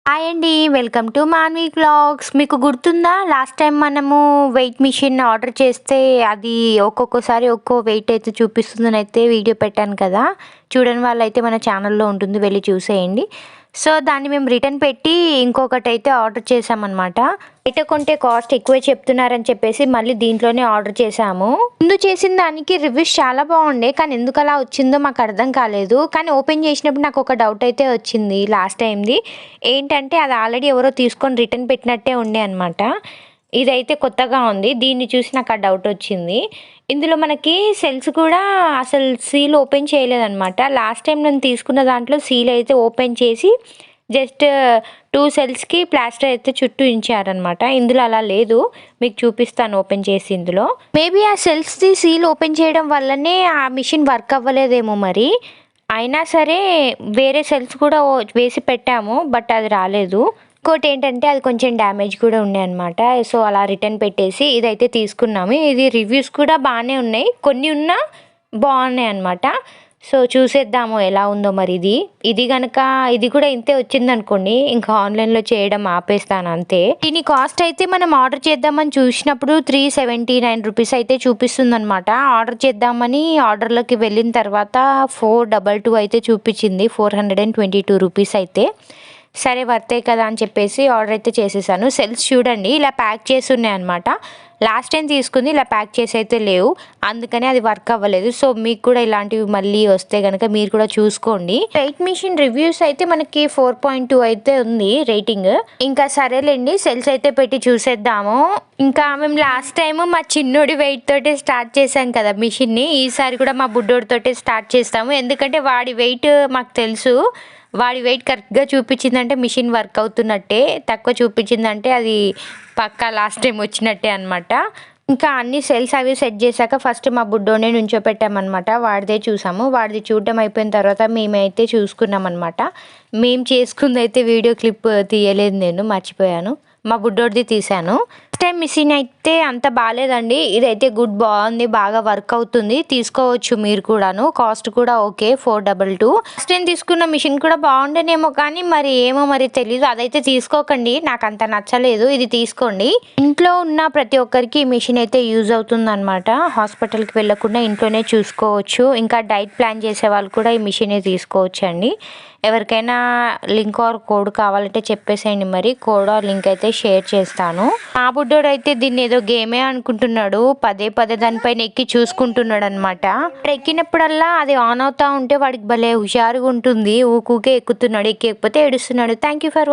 Hi అండి. Welcome to Manvi vlogs. మీకు గుర్తుందా లాస్ట్ టైం మనము వెయిట్ మిషన్ ఆర్డర్ చేస్తే అది ఒక్కొక్కసారి ఒక్కో వెయిట్ అయితే చూపిస్తుందని అయితే వీడియో పెట్టాను కదా. చూడని వాళ్ళైతే మన ఛానల్లో ఉంటుంది, వెళ్ళి చూసేయండి. సో దాన్ని మేము రిటర్న్ పెట్టి ఇంకొకటి అయితే ఆర్డర్ చేసామన్నమాట. బయట కొంటే కాస్ట్ ఎక్కువే చెప్తున్నారని చెప్పేసి మళ్ళీ దీంట్లోనే ఆర్డర్ చేసాము. ముందు చేసిన దానికి రివ్యూస్ చాలా బాగుండే, కానీ ఎందుకు అలా వచ్చిందో మాకు అర్థం కాలేదు. కానీ ఓపెన్ చేసినప్పుడు నాకు ఒక డౌట్ అయితే వచ్చింది లాస్ట్ టైంది. ఏంటంటే అది ఆల్రెడీ ఎవరో తీసుకొని రిటర్న్ పెట్టినట్టే ఉండే అనమాట. ఇదైతే కొత్తగా ఉంది. దీన్ని చూసి నాకు ఆ డౌట్ వచ్చింది. ఇందులో మనకి సెల్స్ కూడా అసలు సీల్ ఓపెన్ చేయలేదన్నమాట. లాస్ట్ టైం నేను తీసుకున్న దాంట్లో సీల్ అయితే ఓపెన్ చేసి జస్ట్ 2 సెల్స్కి ప్లాస్టర్ అయితే చుట్టూ ఉంచారనమాట. ఇందులో అలా లేదు, మీకు చూపిస్తాను ఓపెన్ చేసి. ఇందులో మేబీ ఆ సెల్స్ది సీల్ ఓపెన్ చేయడం వల్లనే ఆ మిషన్ వర్క్ అవ్వలేదేమో మరి. అయినా సరే వేరే సెల్స్ కూడా వేసి పెట్టాము, బట్ అది రాలేదు. ఇంకోటి ఏంటంటే అది కొంచెం డ్యామేజ్ కూడా ఉండే అనమాట. సో అలా రిటర్న్ పెట్టేసి ఇదైతే తీసుకున్నాము. ఇది రివ్యూస్ కూడా బాగానే ఉన్నాయి, కొన్ని ఉన్నా బాగున్నాయి అనమాట. సో చూసేద్దాము ఎలా ఉందో మరి. ఇది కనుక ఇది కూడా ఇంతే వచ్చిందనుకోండి, ఇంకా ఆన్లైన్లో చేయడం ఆపేస్తాను అంతే. దీని కాస్ట్ అయితే మనం ఆర్డర్ చేద్దామని చూసినప్పుడు 379 రూపీస్ అయితే చూపిస్తుంది అనమాట. ఆర్డర్ చేద్దామని ఆర్డర్లోకి వెళ్ళిన తర్వాత 422 అయితే చూపించింది, 422 రూపీస్ అయితే. సరే వర్తే కదా అని చెప్పేసి ఆర్డర్ అయితే చేసేసాను. సెల్స్ చూడండి ఇలా ప్యాక్ చేసి ఉన్నాయి అనమాట. లాస్ట్ టైం తీసుకుంది ఇలా ప్యాక్ చేసి అయితే లేవు, అందుకని అది వర్క్ అవ్వలేదు. సో మీకు కూడా ఇలాంటివి మళ్ళీ వస్తే కనుక మీరు కూడా చూసుకోండి. వెయిట్ మిషన్ రివ్యూస్ అయితే మనకి 4.2 అయితే ఉంది రేటింగ్. ఇంకా సరేలేండి, సెల్స్ అయితే పెట్టి చూసేద్దాము. ఇంకా మేము లాస్ట్ టైం మా చిన్నోడి వెయిట్ తోటే స్టార్ట్ చేసాం కదా మిషన్ని. ఈసారి కూడా మా బుడ్డోడితోటే స్టార్ట్ చేస్తాము, ఎందుకంటే వాడి వెయిట్ మాకు తెలుసు. వాడి వెయిట్ కరెక్ట్గా చూపించిందంటే మిషన్ వర్క్ అవుతున్నట్టే, తక్కువ చూపించిందంటే అది పక్కా లాస్ట్ టైం వచ్చినట్టే అనమాట. ఇంకా అన్ని సెల్స్ అవి సెట్ చేశాక ఫస్ట్ మా బుడ్డోనే నుంచోపెట్టామన్నమాట. వాడిదే చూసాము. వాడిది చూడడం అయిపోయిన తర్వాత మేమైతే చూసుకున్నాం అనమాట. మేము చేసుకుంది అయితే వీడియో క్లిప్ తీయలేదు, నేను మర్చిపోయాను. మా బుడ్డోడిది తీసాను. ఫస్ట్ టైం మిషన్ అయితే అంత బాగాలేదండి. ఇదైతే బాగుంది, బాగా వర్క్ అవుతుంది, తీసుకోవచ్చు మీరు కూడాను. కాస్ట్ కూడా ఓకే, 422. ఫస్ట్ టైం తీసుకున్న మిషన్ కూడా బాగుండేనేమో, కానీ మరి ఏమో మరి తెలీదు. అదైతే తీసుకోకండి, నాకు అంత నచ్చలేదు. ఇది తీసుకోండి. ఇంట్లో ఉన్న ప్రతి ఒక్కరికి ఈ మిషన్ అయితే యూజ్ అవుతుంది అనమాట. హాస్పిటల్కి వెళ్ళకుండా ఇంట్లోనే చూసుకోవచ్చు. ఇంకా డైట్ ప్లాన్ చేసే వాళ్ళు కూడా ఈ మిషన్ తీసుకోవచ్చు అండి. ఎవరికైనా లింక్ ఆర్ కోడ్ కావాలంటే చెప్పేసేయండి, మరి కోడ్ ఆర్ లింక్ అయితే షేర్ చేస్తాను. మా బుడ్డోడు అయితే దీన్ని ఏదో గేమే అనుకుంటున్నాడు, పదే దానిపైన ఎక్కి చూసుకుంటున్నాడు అనమాట. ఎక్కినప్పుడల్లా అది ఆన్ అవుతా ఉంటే వాడికి భలే హుషారుగా ఉంటుంది, ఊకే ఎక్కుతున్నాడు. ఎక్కకపోతే ఏడుస్తున్నాడు. Thank you for